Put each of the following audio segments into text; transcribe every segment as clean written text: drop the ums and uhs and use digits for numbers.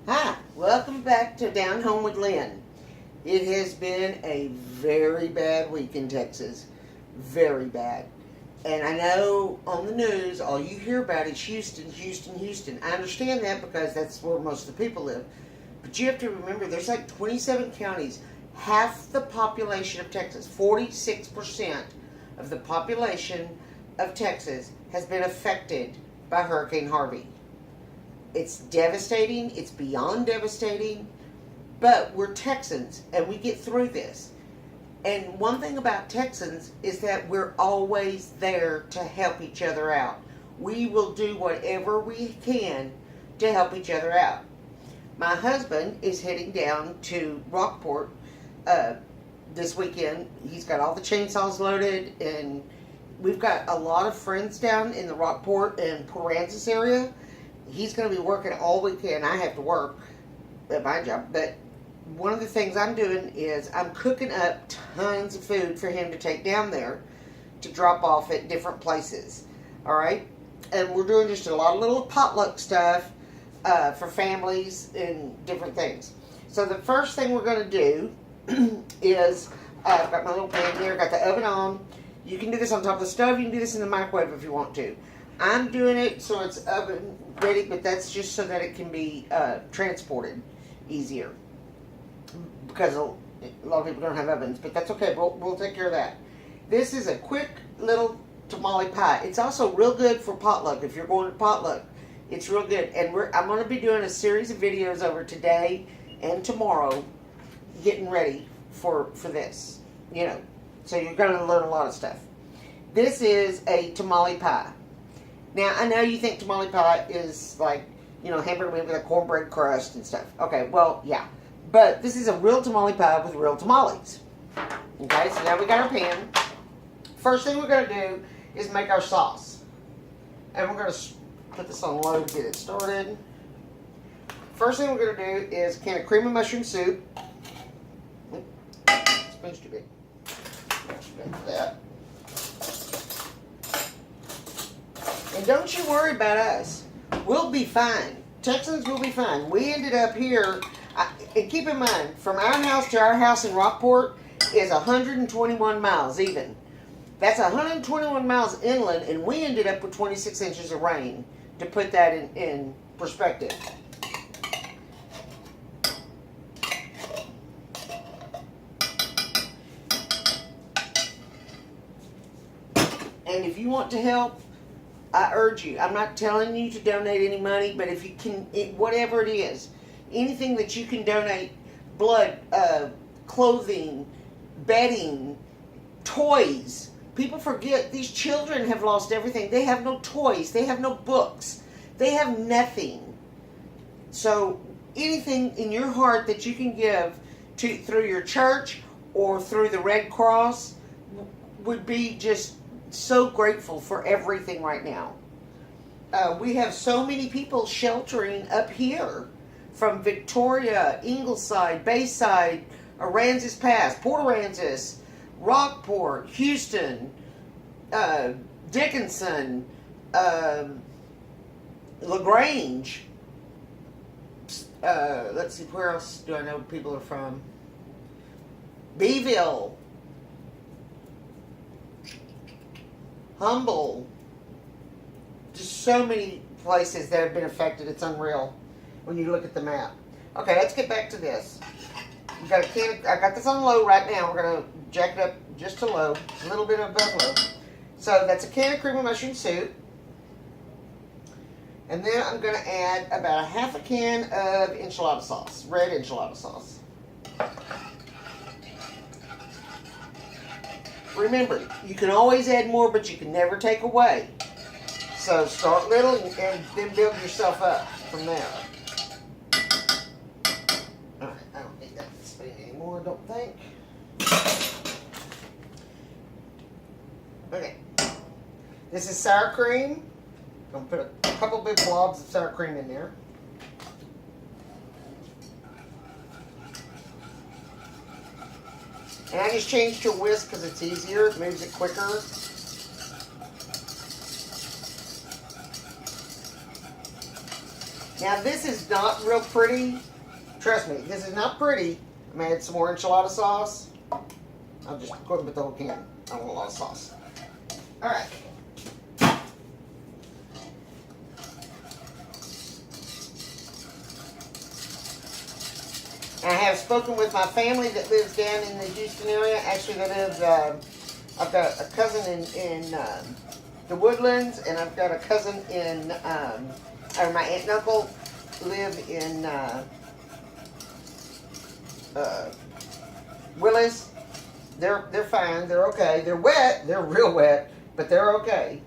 Hi, welcome back to Down Home with Lynn. It has been a very bad week in Texas. Very bad. And I know on the news, all you hear about is Houston, Houston, Houston. I understand that because that's where most of the people live. But you have to remember, there's like 27 counties. Half the population of Texas, 46% of the population of Texas has been affected by Hurricane Harvey. It's devastating. It's beyond devastating. But we're Texans, and we get through this. And one thing about Texans is that we're always there to help each other out. We will do whatever we can to help each other out. My husband is heading down to Rockport this weekend. He's got all the chainsaws loaded, and we've got a lot of friends down in the Rockport and Port Aransas area. He's going to be working all weekend. I have to work at my job, but one of the things I'm doing is I'm cooking up tons of food for him to take down there to drop off at different places. All right? And we're doing just a lot of little potluck stuff for families and different things. So the first thing we're going to do is I've got my little pan here, got the oven on. You can do this on top of the stove. You can do this in the microwave if you want to. I'm doing it so it's oven ready, but that's just so that it can be transported easier. Because a lot of people don't have ovens, but that's okay. We'll take care of that. This is a quick little tamale pie. It's also real good for potluck. If you're going to potluck, it's real good. And I'm going to be doing a series of videos over today and tomorrow, getting ready for this. You know, so you're going to learn a lot of stuff. This is a tamale pie. Now, I know you think tamale pie is like, you know, hamburger meat with a cornbread crust and stuff. Okay, well, yeah. But this is a real tamale pie with real tamales. Okay, so now we got our pan. First thing we're going to do is make our sauce. And we're going to put this on low to get it started. First thing we're going to do is a can of cream of mushroom soup. Spoon's too big. That. And don't you worry about us. We'll be fine. Texans will be fine. We ended up here, and keep in mind, from our house to our house in Rockport is 121 miles even. That's 121 miles inland, and we ended up with 26 inches of rain, to put that in perspective. And if you want to help, I urge you. I'm not telling you to donate any money, but if you can, whatever it is, anything that you can donate, blood, clothing, bedding, toys. People forget these children have lost everything. They have no toys. They have no books. They have nothing. So anything in your heart that you can give through your church or through the Red Cross would be just so grateful for everything right now. We have so many people sheltering up here from Victoria, Ingleside, Bayside, Aransas Pass, Port Aransas, Rockport, Houston, Dickinson, LaGrange. Let's see, where else do I know people are from? Beeville, Humble. Just so many places that have been affected. It's unreal when you look at the map. Okay, let's get back to this. You got a can of, I got this on low right now. We're going to jack it up just to low. A little bit above low. So that's a can of cream of mushroom soup. And then I'm going to add about a half a can of enchilada sauce. Red enchilada sauce. Remember, you can always add more, but you can never take away. So start little and then build yourself up from there. Alright, I don't need that spoon anymore, I don't think. Okay. This is sour cream. I'm going to put a couple big blobs of sour cream in there. And I just changed to whisk because it's easier. It moves it quicker. Now this is not real pretty. Trust me, this is not pretty. I'm gonna add some more enchilada sauce. I'll just go ahead and put the whole can. I don't want a lot of sauce. All right. I have spoken with my family that lives down in the Houston area. Actually, they live. I've got a cousin in the Woodlands, and I've got a cousin in. Or my aunt and uncle live in Willis. They're fine. They're okay. They're wet. They're real wet, but they're okay.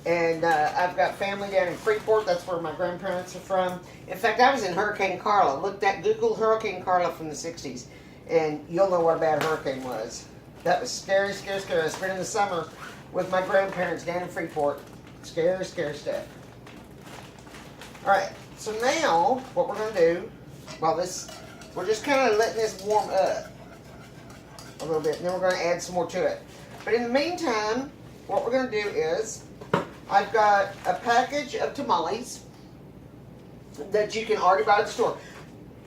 And I've got family down in Freeport. That's where my grandparents are from. In fact, I was in Hurricane Carla. Google Hurricane Carla from the 60s, and you'll know what a bad hurricane was. That was scary, scary, scary. I spent the summer with my grandparents down in Freeport. Scary, scary stuff. All right, so now what we're going to do, we're just kind of letting this warm up a little bit, and then we're going to add some more to it. But in the meantime, what we're going to do is, I've got a package of tamales that you can already buy at the store.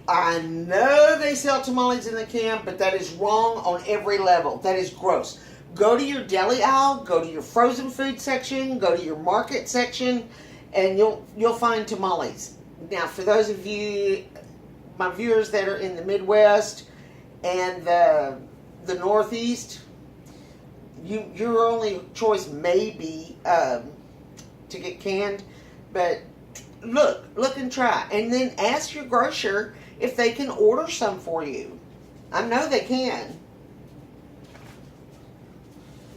I know they sell tamales in the can, but that is wrong on every level. That is gross. Go to your deli aisle, go to your frozen food section, go to your market section, and you'll find tamales. Now, for those of you, my viewers that are in the Midwest and the Northeast, your only choice may be to get canned, but look and try, and then ask your grocer if they can order some for you. I know they can.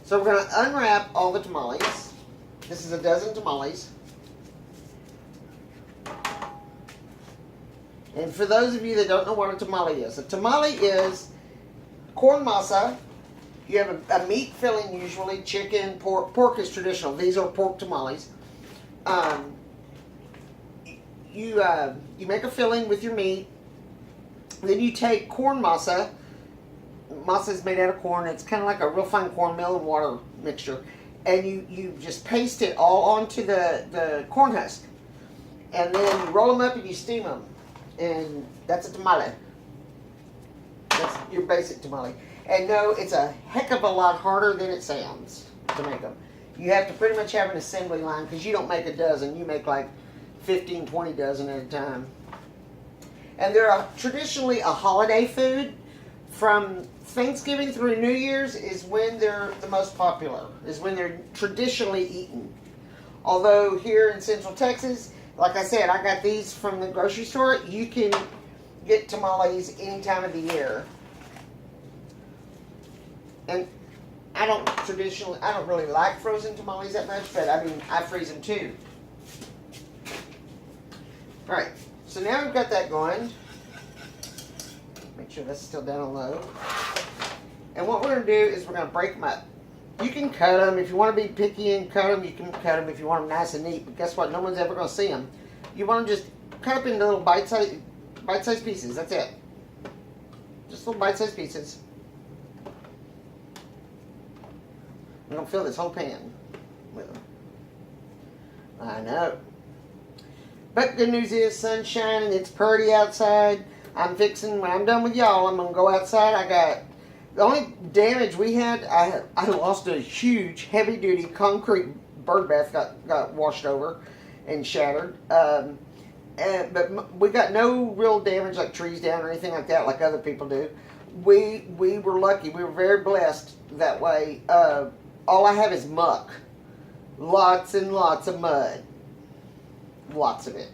So we're going to unwrap all the tamales. This is a dozen tamales. And for those of you that don't know what a tamale is corn masa. You have a meat filling, usually chicken, pork. Pork is traditional. These are pork tamales. You make a filling with your meat. Then you take corn masa. Masa is made out of corn. It's kind of like a real fine cornmeal and water mixture. And you just paste it all onto the corn husk. And then you roll them up and you steam them. And that's a tamale. That's your basic tamale. And no, it's a heck of a lot harder than it sounds to make them. You have to pretty much have an assembly line because you don't make a dozen. You make like 15, 20 dozen at a time. And they're traditionally a holiday food. From Thanksgiving through New Year's is when they're the most popular, is when they're traditionally eaten. Although here in Central Texas, like I said, I got these from the grocery store. You can get tamales any time of the year. And I don't really like frozen tamales that much, but I mean, I freeze them too. Alright, so now we've got that going. Make sure that's still down low. And what we're going to do is we're going to break them up. You can cut them. If you want to be picky and cut them, you can cut them if you want them nice and neat. But guess what? No one's ever going to see them. You want them just cut up into little bite-sized pieces. That's it. Just little bite-sized pieces. I'm going to fill this whole pan with them. I know. But good news is sun's shining. It's pretty outside. When I'm done with y'all, I'm going to go outside. The only damage we had, I lost a huge, heavy-duty concrete bird bath got washed over and shattered. But we got no real damage like trees down or anything like that like other people do. We were lucky. We were very blessed that way. All I have is muck. Lots and lots of mud. Lots of it.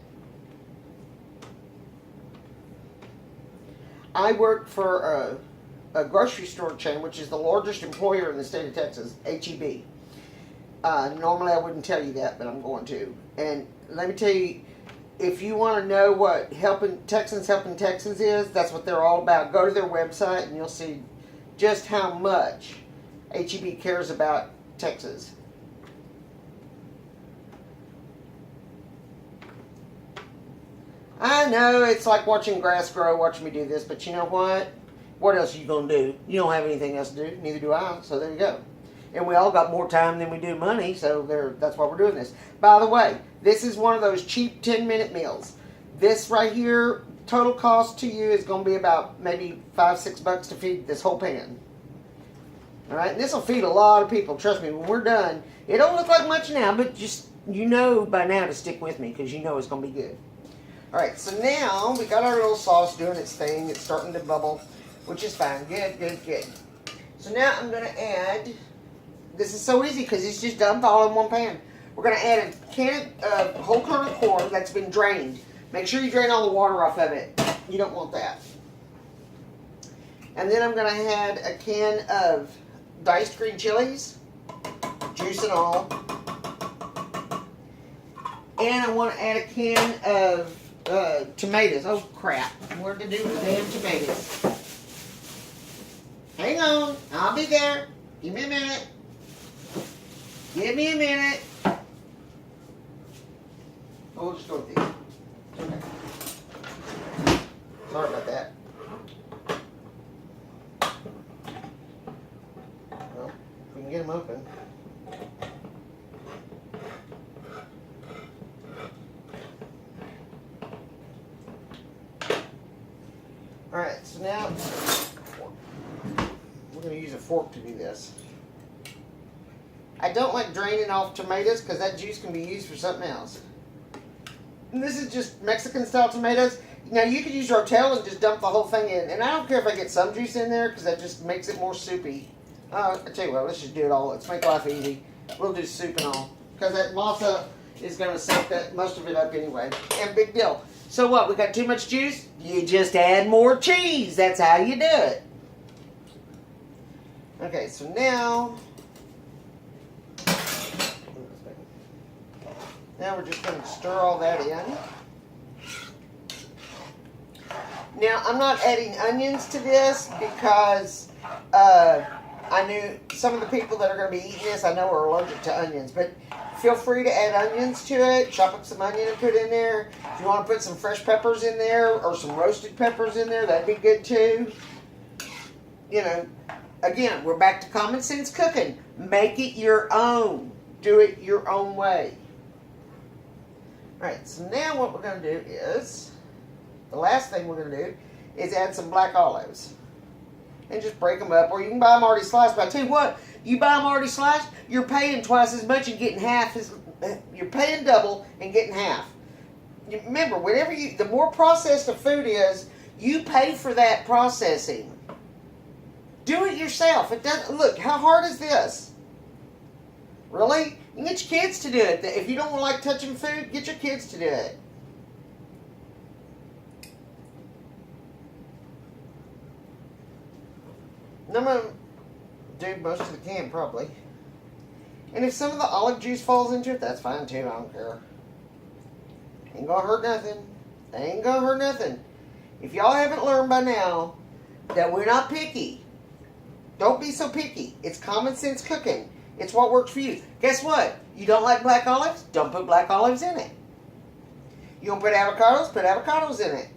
I work for a grocery store chain, which is the largest employer in the state of Texas, H-E-B. Normally I wouldn't tell you that, but I'm going to. And let me tell you, if you want to know what helping Texans is, that's what they're all about. Go to their website and you'll see just how much H-E-B cares about Texas. I know it's like watching grass grow, watching me do this, but you know what? What else are you going to do? You don't have anything else to do. Neither do I, so there you go. And we all got more time than we do money, so that's why we're doing this. By the way, This is one of those cheap 10-minute meals. This right here, total cost to you is going to be about maybe $5-6 to feed this whole pan. All right, and this will feed a lot of people. Trust me, when we're done, it don't look like much now, but just you know by now to stick with me because you know it's going to be good. All right, so now we got our little sauce doing its thing. It's starting to bubble, which is fine. Good, good, good. So now I'm going to add, this is so easy because it's just dumped all in one pan. We're going to add a can of whole kernel corn that's been drained. Make sure you drain all the water off of it. You don't want that. And then I'm going to add a can of diced green chilies, juice and all. And I want to add a can of tomatoes. Oh crap, what to do with the damn tomatoes? Hang on, I'll be there. Give me a minute. Give me a minute. Oh, we'll just go with these. Okay. Sorry about that. Well, if we can get them open. Alright, so now we're going to use a fork to do this. I don't like draining off tomatoes because that juice can be used for something else. And this is just Mexican style tomatoes. Now you could use Rotel and just dump the whole thing in. And I don't care if I get some juice in there because that just makes it more soupy. I tell you what, let's just do it all. Let's make life easy. We'll do soup and all. Because that masa is going to soak that most of it up anyway. And big deal. So what, we got too much juice? You just add more cheese. That's how you do it. Okay, so now we're just going to stir all that in. Now, I'm not adding onions to this because I knew some of the people that are going to be eating this, I know are allergic to onions. But feel free to add onions to it. Chop up some onion and put in there. If you want to put some fresh peppers in there or some roasted peppers in there, that'd be good too. You know, again, we're back to common sense cooking. Make it your own. Do it your own way. Alright, so now what we're going to do is, the last thing we're going to do is add some black olives. And just break them up, or you can buy them already sliced. But I tell you what, you buy them already sliced, you're paying twice as much and getting half as, you're paying double and getting half. Remember, whenever the more processed a food is, you pay for that processing. Do it yourself. It doesn't, look, how hard is this? Really? You can get your kids to do it. If you don't like touching food, get your kids to do it. And I'm going to do most of the can, probably. And if some of the olive juice falls into it, that's fine too. I don't care. Ain't gonna hurt nothing. Ain't gonna hurt nothing. If y'all haven't learned by now that we're not picky, don't be so picky. It's common sense cooking. It's what works for you. Guess what? You don't like black olives? Don't put black olives in it. You don't put avocados? Put avocados in it.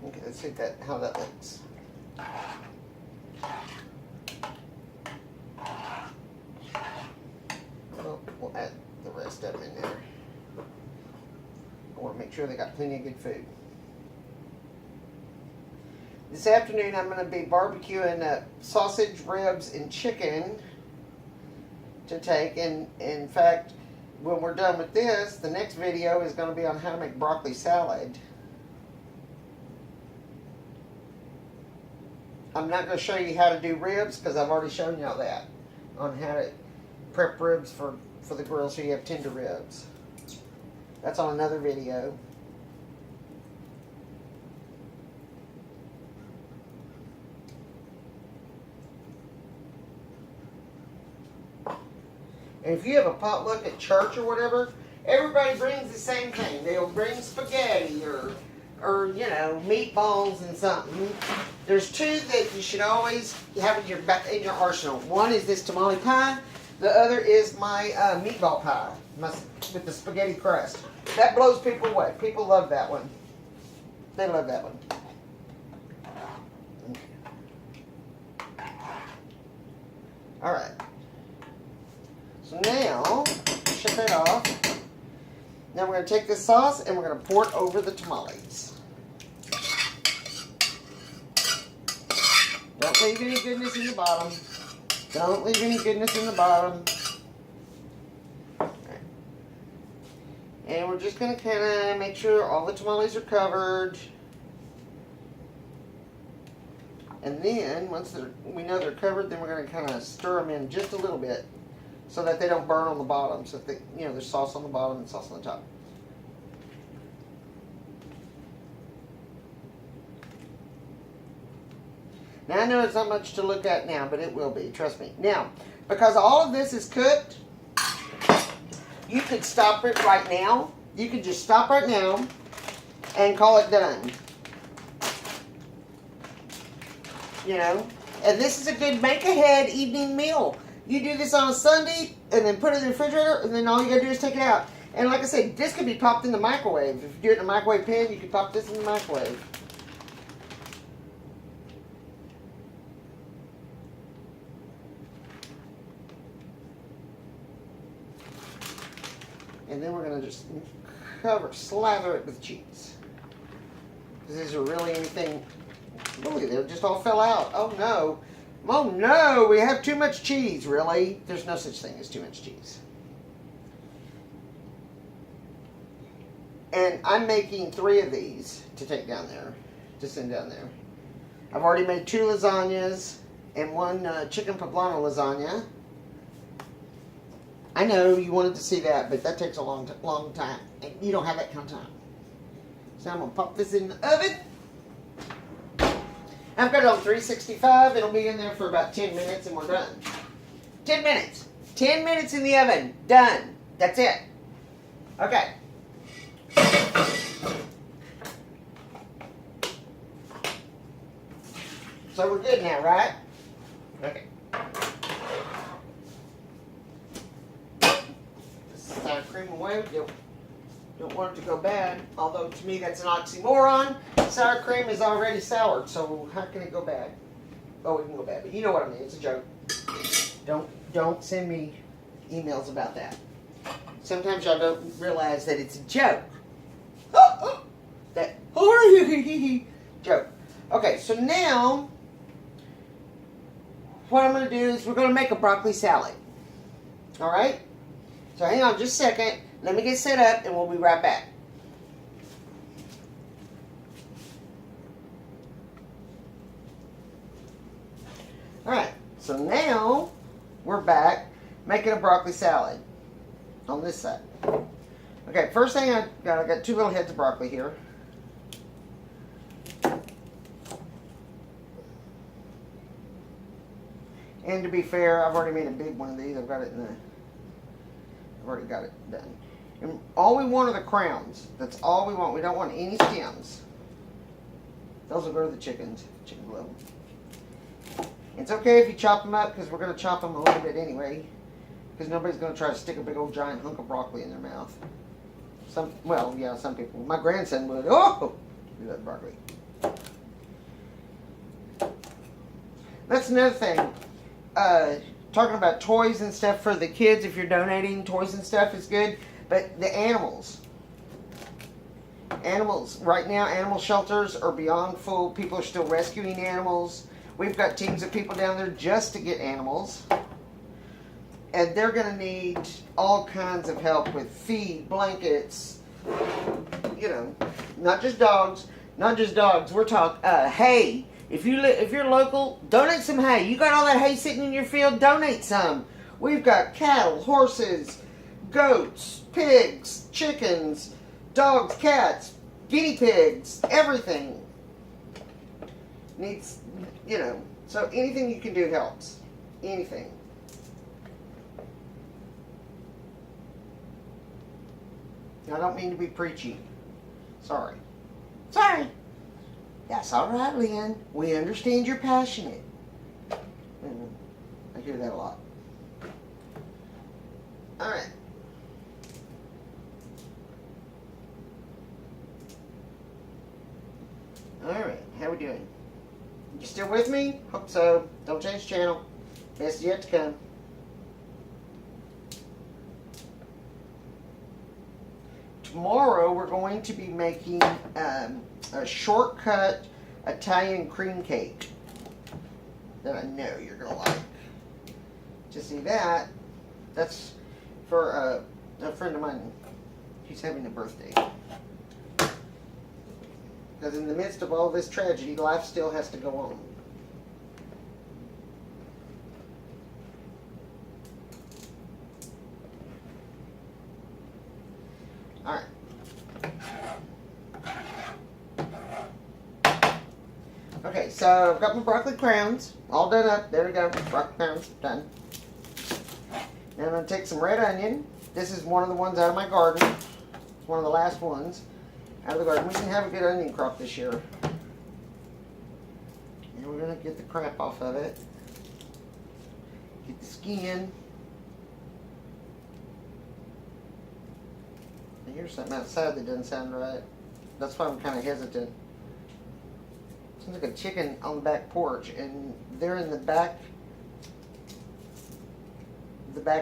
Okay, let's see how that looks. Well, we'll add the rest of them in there. I want to make sure they got plenty of good food. This afternoon I'm going to be barbecuing sausage, ribs, and chicken to take. And in fact, when we're done with this, the next video is going to be on how to make broccoli salad. I'm not going to show you how to do ribs because I've already shown y'all that. On how to prep ribs for the grill so you have tender ribs. That's on another video. And if you have a potluck at church or whatever, everybody brings the same thing. They'll bring spaghetti or you know, meatballs and something. There's two that you should always have in your arsenal. One is this tamale pie. The other is my meatball pie with the spaghetti crust. That blows people away. People love that one. They love that one. Okay. All right. So now, shut that off. Now we're going to take this sauce and we're going to pour it over the tamales. Don't leave any goodness in the bottom. Don't leave any goodness in the bottom. Okay. And we're just going to kind of make sure all the tamales are covered. And then, once we know they're covered, then we're going to kind of stir them in just a little bit so that they don't burn on the bottom. So that there's sauce on the bottom and sauce on the top. Now, I know it's not much to look at now, but it will be. Trust me. Now, because all of this is cooked, you could stop it right now. You could just stop right now and call it done. And this is a good make-ahead evening meal. You do this on a Sunday and then put it in the refrigerator, and then all you gotta do is take it out. And like I said, this could be popped in the microwave. If you do it in a microwave pan, you could pop this in the microwave. And then we're gonna just slather it with cheese. Because these are really anything. Really, they just all fell out. Oh no. Oh no, we have too much cheese, really? There's no such thing as too much cheese. And I'm making 3 of these to take down there, to send down there. I've already made 2 lasagnas and 1 chicken poblano lasagna. I know you wanted to see that, but that takes a long time. And you don't have that kind of time. So I'm going to pop this in the oven. I've got it on 365. It'll be in there for about 10 minutes and we're done. 10 minutes. 10 minutes in the oven. Done. That's it. Okay. So we're good now, right? Okay. Sour cream away. Don't want it to go bad. Although to me that's an oxymoron. Sour cream is already soured, so how can it go bad? Oh, it can go bad, but you know what I mean. It's a joke. Don't send me emails about that. Sometimes y'all don't realize that it's a joke. That joke. Okay, so now what I'm going to do is we're going to make a broccoli salad. All right. So hang on just a second. Let me get set up and we'll be right back. Alright, so now we're back making a broccoli salad on this side. Okay, first thing I got 2 little heads of broccoli here. And to be fair, I've already made a big one of these. I've already got it done. And all we want are the crowns. That's all we want. We don't want any stems. Those will go to the chickens. Chicken love them. It's okay if you chop them up because we're going to chop them a little bit anyway. Because nobody's going to try to stick a big old giant hunk of broccoli in their mouth. Some people. My grandson would. Oh! He loves broccoli. That's another thing. Talking about toys and stuff for the kids, if you're donating toys and stuff is good, but the animals right now, animal shelters are beyond full. People are still rescuing animals. We've got teams of people down there just to get animals, and they're going to need all kinds of help with feed, blankets, not just dogs. We're talking hay. If you're local, donate some hay. You got all that hay sitting in your field, donate some. We've got cattle, horses, goats, pigs, chickens, dogs, cats, guinea pigs, everything. Needs, so anything you can do helps. Anything. I don't mean to be preachy. Sorry. That's all right, Lynn. We understand you're passionate. I hear that a lot. All right. All right. How we doing? You still with me? Hope so. Don't change channel. Best yet to come. tomorrow we're going to be making a shortcut Italian cream cake that I know you're going to like. To see that, that's for a friend of mine. He's having a birthday. Because in the midst of all this tragedy, life still has to go on. Alright. Okay, so I've got my broccoli crowns all done up. There we go. Broccoli crowns done. Now I'm going to take some red onion. This is one of the ones out of my garden. It's one of the last ones out of the garden. We didn't have a good onion crop this year. And we're going to get the crap off of it. Get the skin. I hear something outside that doesn't sound right. That's why I'm kind of hesitant. Sounds like a chicken on the back porch, and they're in the back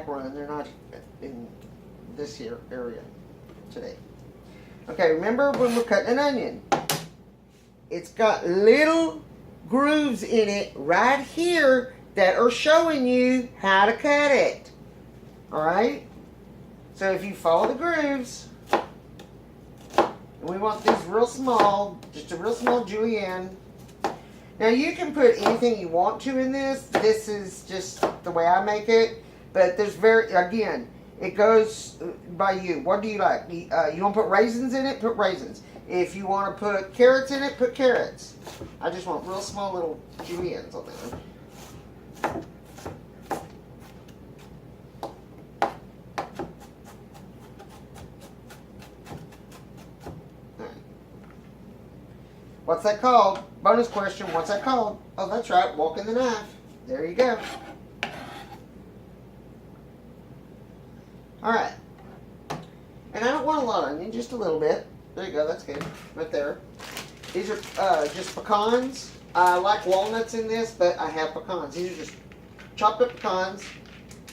run. They're not in this here area today. Okay, remember when we're cutting an onion, it's got little grooves in it right here that are showing you how to cut it. Alright? So if you follow the grooves, and we want these real small, just a real small julienne. Now you can put anything you want to in this. This is just the way I make it. But there's again, it goes by you. What do you like? You want to put raisins in it? Put raisins. If you want to put carrots in it, put carrots. I just want real small little juliennes on there. What's that called? Bonus question, what's that called? Oh, that's right, walking the knife. There you go. Alright. And I don't want a lot of onion, just a little bit. There you go, that's good. Right there. These are just pecans. I like walnuts in this, but I have pecans. These are just chopped up pecans.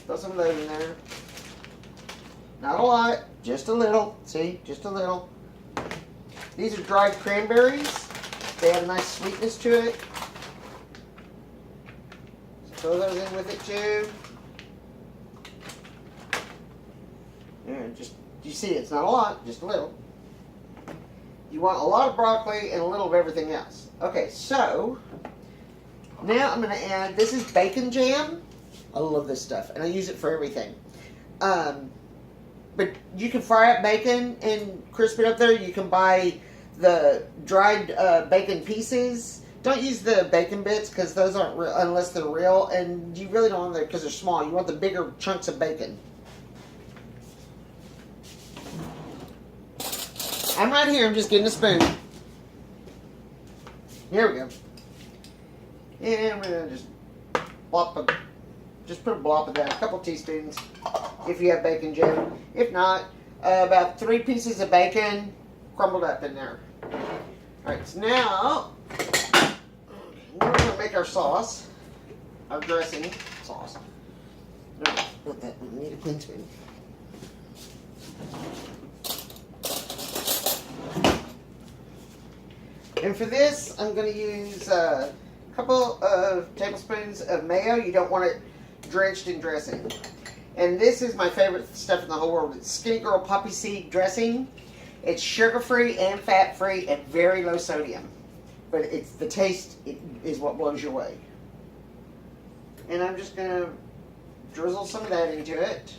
Throw some of those in there. Not a lot, just a little. See, just a little. These are dried cranberries. They have a nice sweetness to it. So throw those in with it too. And just, you see, it's not a lot, just a little. You want a lot of broccoli and a little of everything else. Okay, so now I'm going to add, this is bacon jam. I love this stuff, and I use it for everything. But you can fry up bacon and crisp it up there. You can buy the dried bacon pieces. Don't use the bacon bits because those aren't real unless they're real, and you really don't want them because they're small. You want the bigger chunks of bacon. I'm right here. I'm just getting a spoon. Here we go. And we're gonna just put a blop of that, a couple teaspoons, if you have bacon jam. If not, about 3 pieces of bacon crumbled up in there. Alright, so now we're going to make our sauce, our dressing sauce. No, not that one. I need a clean spoon. And for this, I'm going to use a couple of tablespoons of mayo. You don't want it drenched in dressing. And this is my favorite stuff in the whole world. It's Skinny Girl Poppy Seed Dressing. It's sugar-free and fat-free and very low sodium. But it's the taste is what blows you away. And I'm just going to drizzle some of that into it.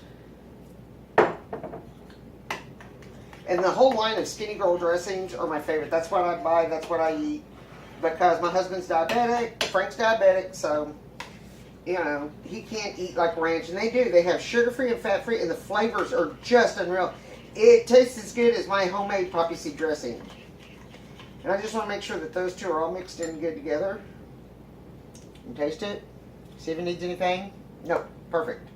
And the whole line of Skinny Girl dressings are my favorite. That's what I buy. That's what I eat. Because my husband's diabetic. Frank's diabetic. So, you know, he can't eat like ranch. And they do. They have sugar-free and fat-free. And the flavors are just unreal. It tastes as good as my homemade poppy seed dressing. And I just want to make sure that those two are all mixed in good together. And taste it. See if it needs anything. No. Perfect.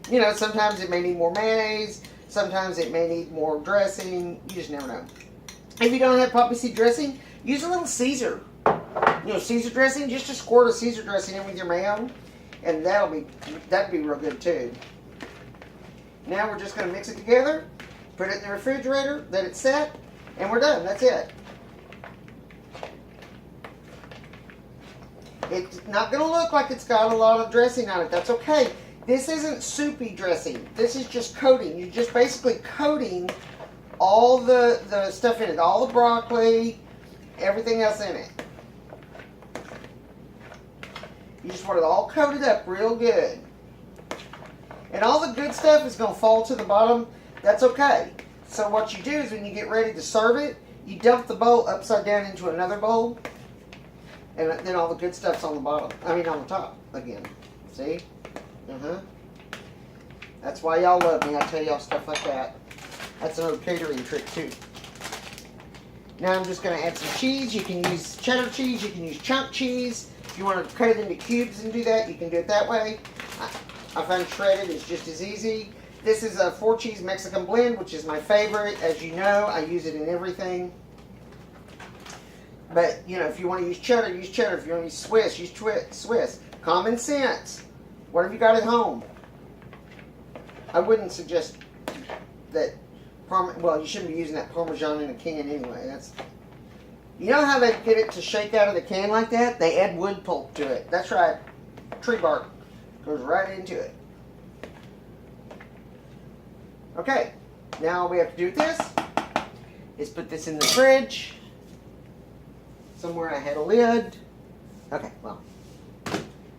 You know, sometimes it may need more mayonnaise. Sometimes it may need more dressing. You just never know. If you don't have poppy seed dressing, use a little Caesar. You know, Caesar dressing. Just a squirt of Caesar dressing in with your mayo. And that'd be real good too. Now we're just going to mix it together. Put it in the refrigerator, let it set, and we're done. That's it. It's not going to look like it's got a lot of dressing on it. That's okay. This isn't soupy dressing. This is just coating. You're just basically coating all the stuff in it. All the broccoli, everything else in it. You just want it all coated up real good. And all the good stuff is going to fall to the bottom. That's okay. So what you do is when you get ready to serve it, you dump the bowl upside down into another bowl. And then all the good stuff's on the bottom. I mean on the top again. See? That's why y'all love me. I tell y'all stuff like that. That's another catering trick too. Now I'm just going to add some cheese. You can use cheddar cheese. You can use chunk cheese. If you want to cut it into cubes and do that, you can do it that way. I find shredded is just as easy. This is a 4-cheese Mexican blend, which is my favorite. As you know, I use it in everything. But, you know, if you want to use cheddar, use cheddar. If you want to use Swiss, use Swiss. Common sense. What have you got at home? I wouldn't suggest that well, you shouldn't be using that Parmesan in a can anyway. That's, you know how they get it to shake out of the can like that? They add wood pulp to it. That's right. Tree bark goes right into it. Okay, now all we have to do with this is put this in the fridge. Somewhere I had a lid. Okay, well,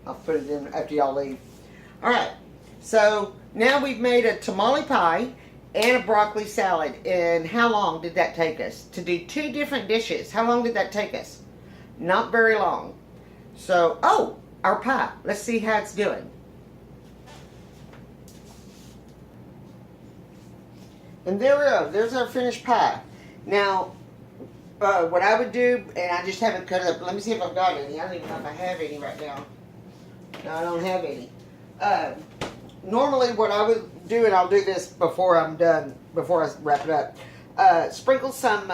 I'll put it in after y'all leave. Alright, so now we've made a tamale pie and a broccoli salad. And how long did that take us? To do 2 different dishes, how long did that take us? Not very long. So, oh, our pie. Let's see how it's doing. And there we go. There's our finished pie. Now, what I would do, and I just haven't cut it up. Let me see if I've got any. I don't even know if I have any right now. No, I don't have any. Normally what I would do, and I'll do this before I'm done, before I wrap it up, sprinkle some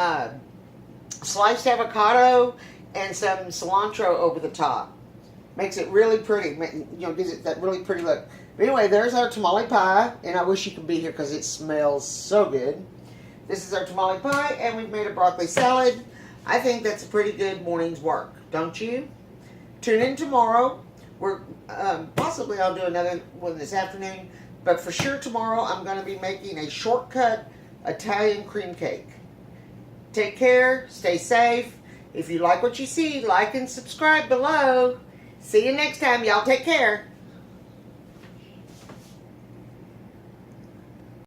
sliced avocado and some cilantro over the top. Makes it really pretty. You know, gives it that really pretty look. But anyway, there's our tamale pie, and I wish you could be here because it smells so good. This is our tamale pie, and we've made a broccoli salad. I think that's a pretty good morning's work, don't you? Tune in tomorrow. We're possibly I'll do another one this afternoon, but for sure tomorrow I'm going to be making a shortcut Italian cream cake. Take care, stay safe. If you like what you see, like and subscribe below. See you next time. Y'all take care.